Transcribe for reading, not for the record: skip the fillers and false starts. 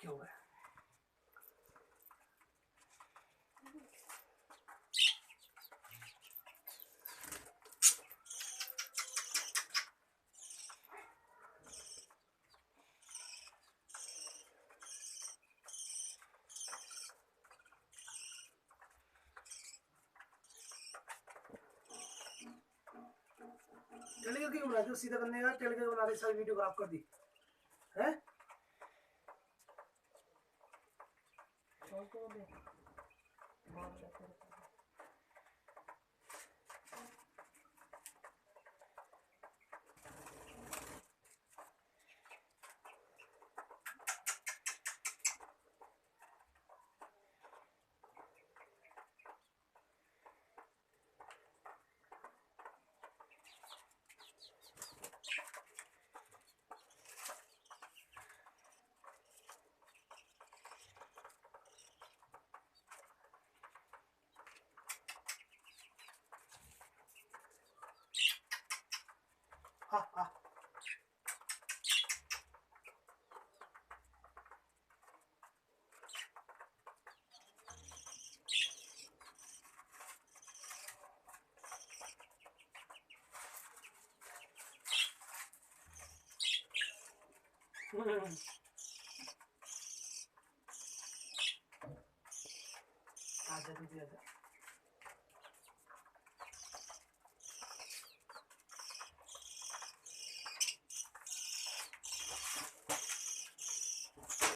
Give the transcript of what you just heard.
क्या हुआ? टेलीगर क्यों बना दी? सीधा करने का टेलीगर बना रही, सारी वीडियो खराब कर दी है। हाँ हाँ आजा दीदी आजा।